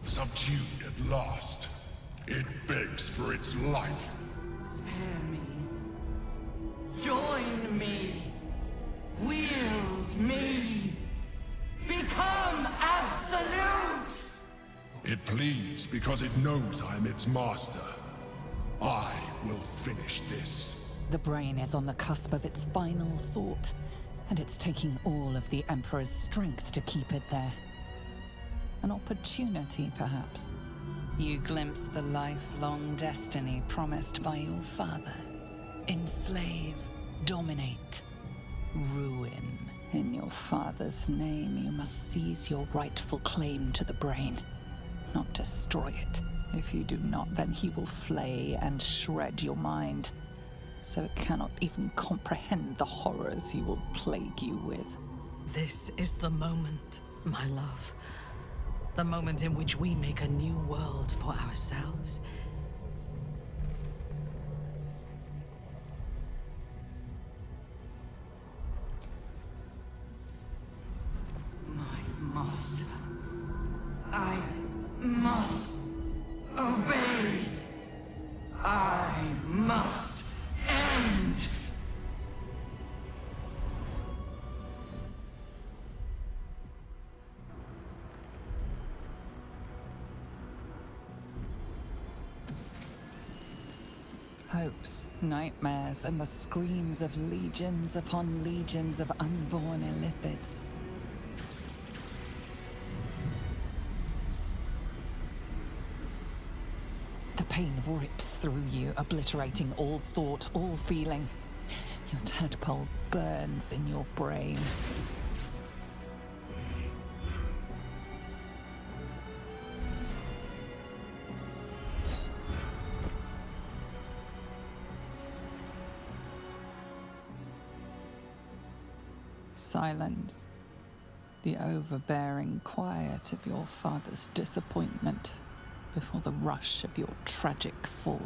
Subdued at last, it begs for its life. Spare me. Join me. Wield me. Become absolute! It pleads because it knows I am its master. I will finish this. The brain is on the cusp of its final thought, and it's taking all of the Emperor's strength to keep it there. An opportunity, perhaps. You glimpse the lifelong destiny promised by your father. Enslave, dominate, ruin. In your father's name, you must seize your rightful claim to the brain, not destroy it. If you do not, then he will flay and shred your mind, so it cannot even comprehend the horrors he will plague you with. This is the moment, my love. The moment in which we make a new world for ourselves. My master. I must obey. I must end. Hopes, nightmares, and the screams of legions upon legions of unborn illithids. The pain rips through you, obliterating all thought, all feeling. Your tadpole burns in your brain. Silence, the overbearing quiet of your father's disappointment before the rush of your tragic fall.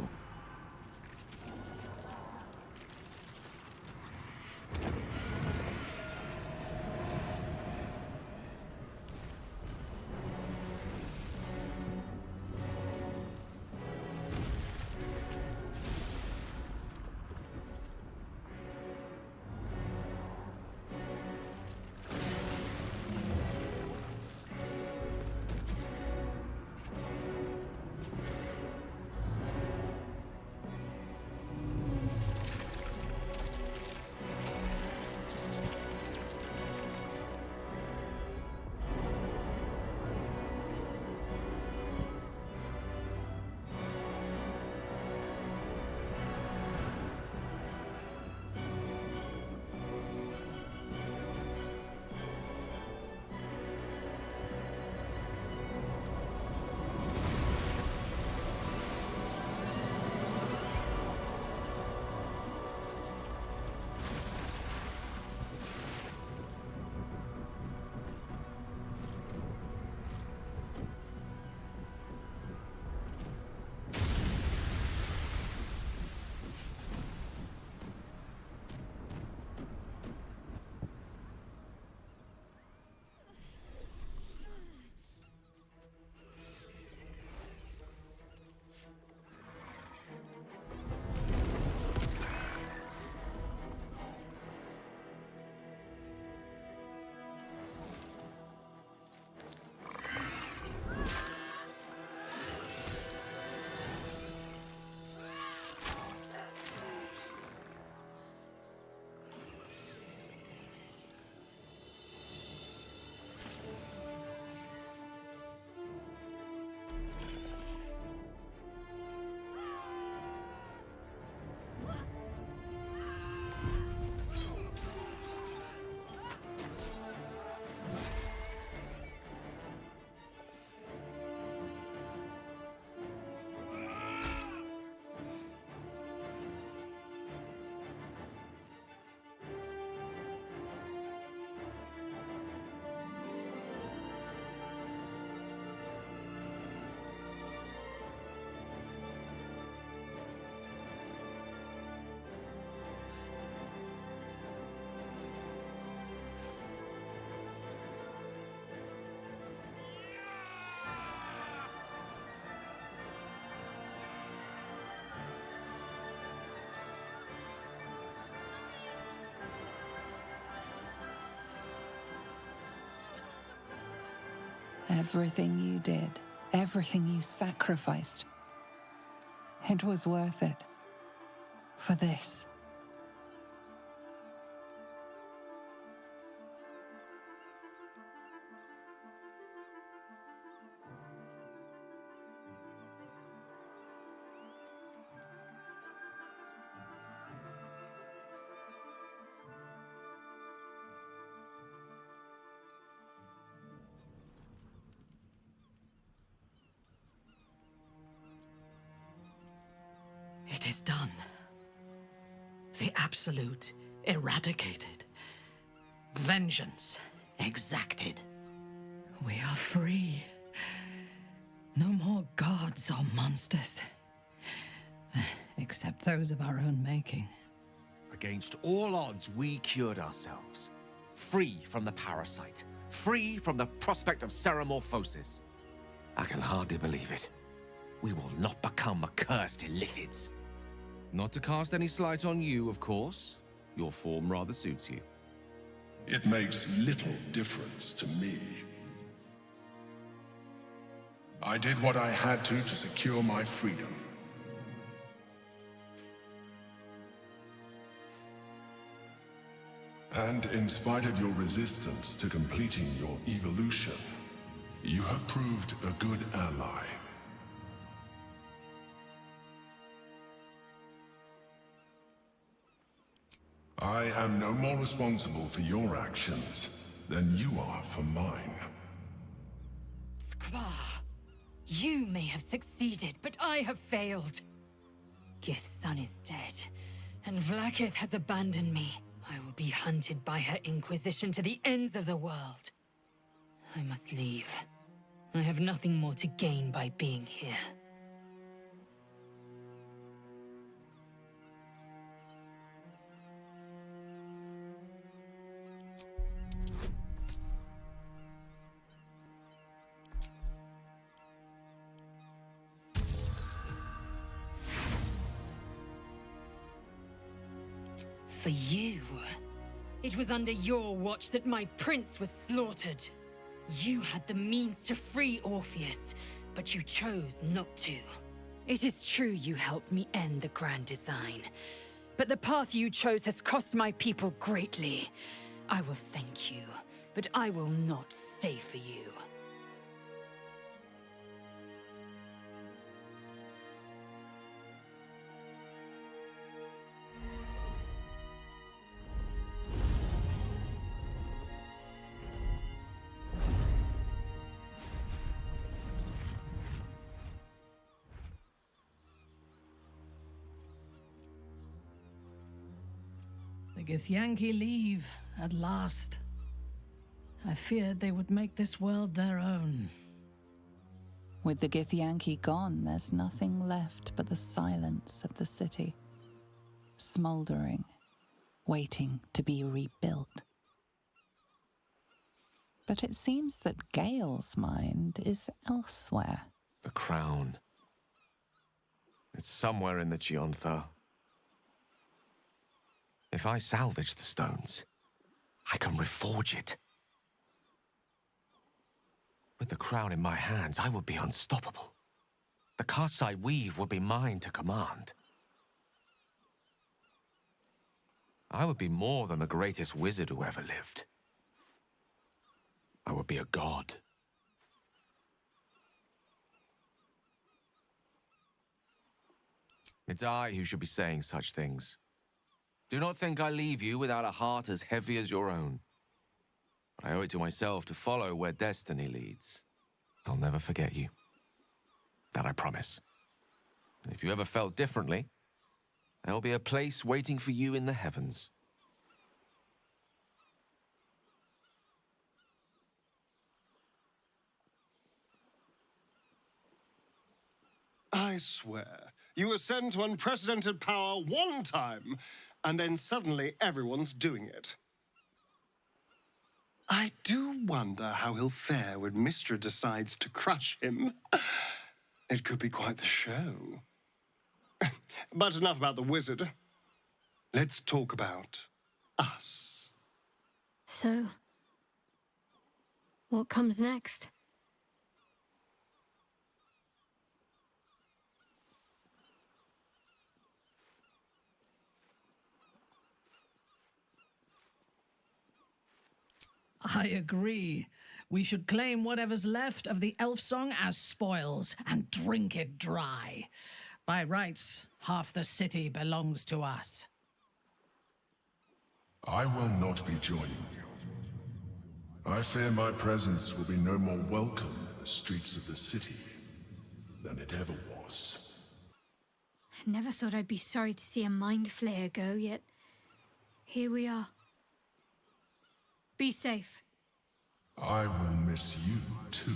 Everything you did, everything you sacrificed, it was worth it. For this. It is done. The Absolute eradicated. Vengeance exacted. We are free. No more gods or monsters. Except those of our own making. Against all odds, we cured ourselves. Free from the parasite. Free from the prospect of ceremorphosis. I can hardly believe it. We will not become accursed illithids. Not to cast any slight on you, of course. Your form rather suits you. It makes little difference to me. I did what I had to secure my freedom. And in spite of your resistance to completing your evolution, you have proved a good ally. I am no more responsible for your actions than you are for mine. Skvar, you may have succeeded, but I have failed. Gith's son is dead, and Vlaakith has abandoned me. I will be hunted by her Inquisition to the ends of the world. I must leave. I have nothing more to gain by being here. For you, it was under your watch that my prince was slaughtered. You had the means to free Orpheus, but you chose not to. It is true you helped me end the Grand Design, but the path you chose has cost my people greatly. I will thank you, but I will not stay for you. The Githyanki leave, at last. I feared they would make this world their own. With the Githyanki gone, there's nothing left but the silence of the city. Smoldering, waiting to be rebuilt. But it seems that Gale's mind is elsewhere. The crown. It's somewhere in the Giontha. If I salvage the stones, I can reforge it. With the crown in my hands, I would be unstoppable. The casts I weave would be mine to command. I would be more than the greatest wizard who ever lived. I would be a god. It's I who should be saying such things. Do not think I leave you without a heart as heavy as your own. But I owe it to myself to follow where destiny leads. I'll never forget you. That I promise. And if you ever felt differently, there'll be a place waiting for you in the heavens. I swear, you ascend to unprecedented power one time, and then suddenly everyone's doing it. I do wonder how he'll fare when Mystra decides to crush him. It could be quite the show. But enough about the wizard. Let's talk about us. So, what comes next? I agree. We should claim whatever's left of the elf song as spoils and drink it dry. By rights, half the city belongs to us. I will not be joining you. I fear my presence will be no more welcome in the streets of the city than it ever was. I never thought I'd be sorry to see a mind flayer go, yet here we are. Be safe. I will miss you too.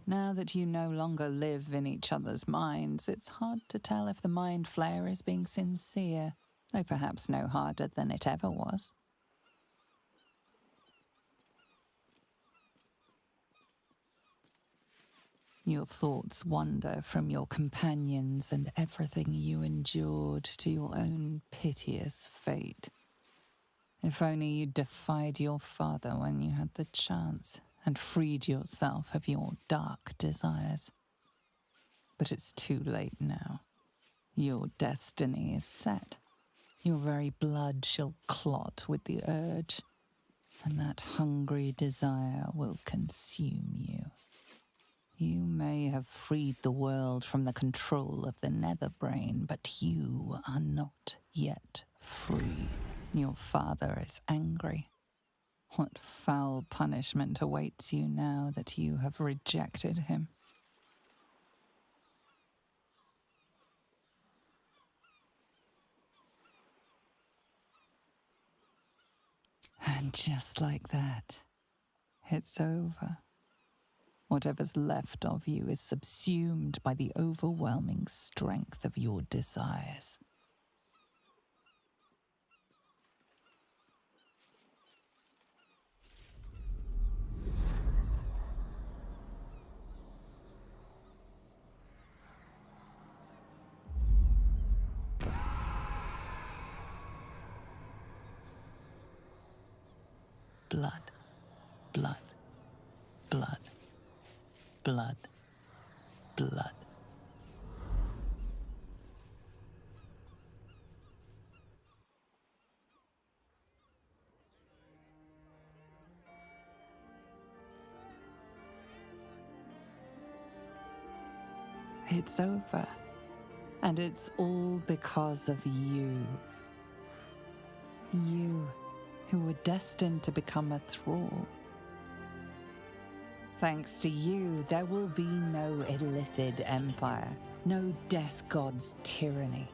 Now that you no longer live in each other's minds, it's hard to tell if the mind flayer is being sincere, though perhaps no harder than it ever was. Your thoughts wander from your companions and everything you endured to your own piteous fate. If only you defied your father when you had the chance and freed yourself of your dark desires. But it's too late now. Your destiny is set. Your very blood shall clot with the urge, and that hungry desire will consume you. You may have freed the world from the control of the nether brain, but you are not yet free. Your father is angry. What foul punishment awaits you now that you have rejected him? And just like that, it's over. Whatever's left of you is subsumed by the overwhelming strength of your desires. Blood, blood, blood, blood, blood. It's over, and it's all because of you. You, who were destined to become a thrall. Thanks to you, there will be no illithid empire, no death god's tyranny.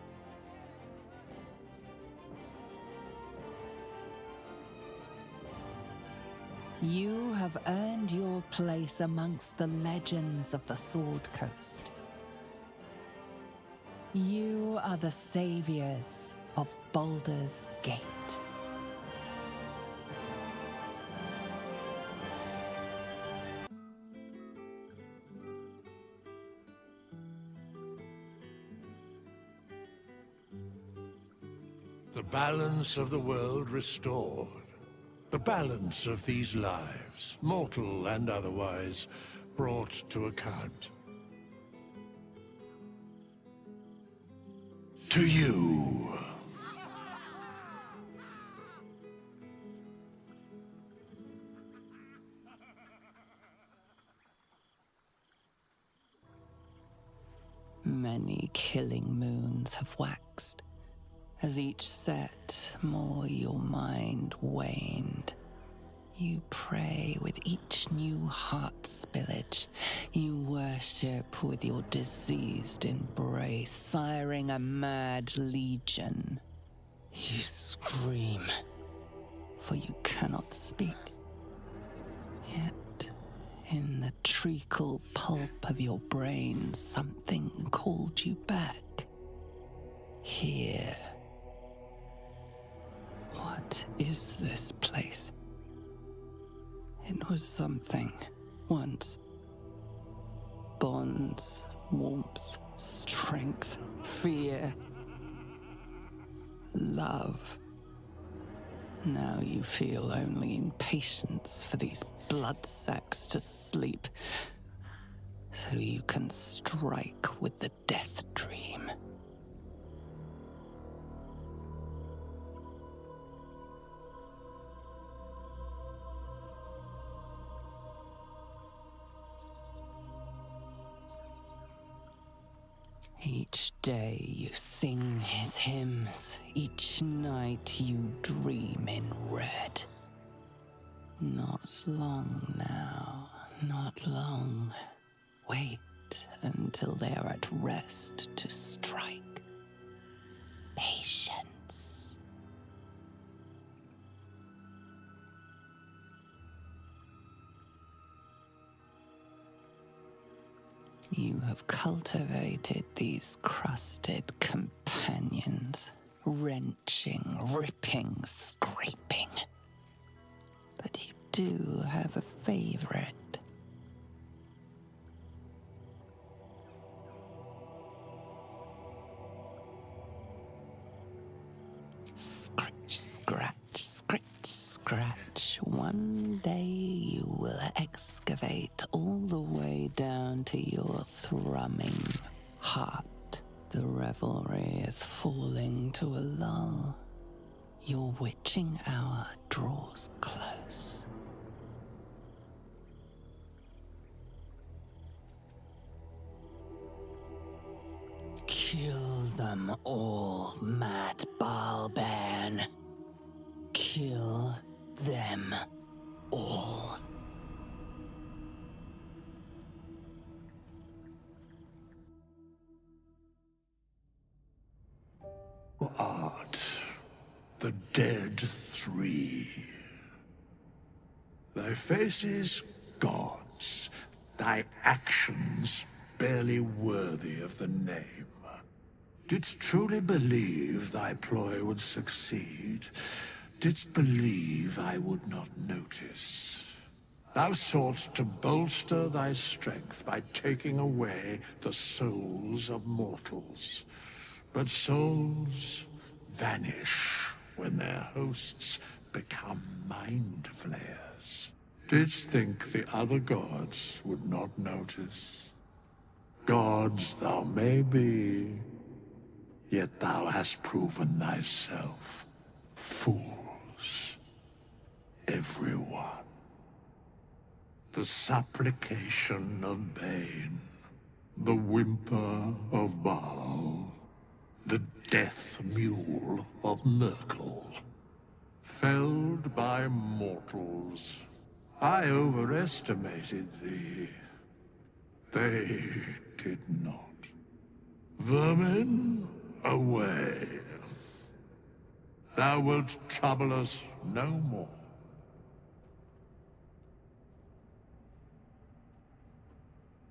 You have earned your place amongst the legends of the Sword Coast. You are the saviors of Baldur's Gate. The balance of the world restored. The balance of these lives, mortal and otherwise, brought to account. To you. Many killing moons have waxed. As each set, more your mind waned. You pray with each new heart spillage. You worship with your diseased embrace, siring a mad legion. You scream, for you cannot speak. Yet, in the treacle pulp of your brain, something called you back. Here. What is this place? It was something, once. Bonds, warmth, strength, fear, love. Now you feel only impatience for these blood sacks to sleep, so you can strike with the death dream. Each day you sing his hymns, each night you dream in red. Not long now, not long. Wait until they are at rest to strike. Patience. You have cultivated these crusted companions, wrenching, ripping, scraping. But you do have a favorite. Scratch, scratch, scratch, scratch. One day you will excavate all the way down to your thrumming heart. The revelry is falling to a lull. Your witching hour draws close. Kill them all, Mad Bhaal. Kill them all. Art, the dead three. Thy faces, gods, thy actions barely worthy of the name. Didst truly believe thy ploy would succeed? Didst believe I would not notice? Thou soughtst to bolster thy strength by taking away the souls of mortals. But souls vanish when their hosts become mind flayers. Didst think the other gods would not notice? Gods thou may be, yet thou hast proven thyself fools, everyone. The supplication of Bane, the whimper of Bhaal, the death mule of Merkel, felled by mortals. I overestimated thee. They did not. Vermin, away. Thou wilt trouble us no more.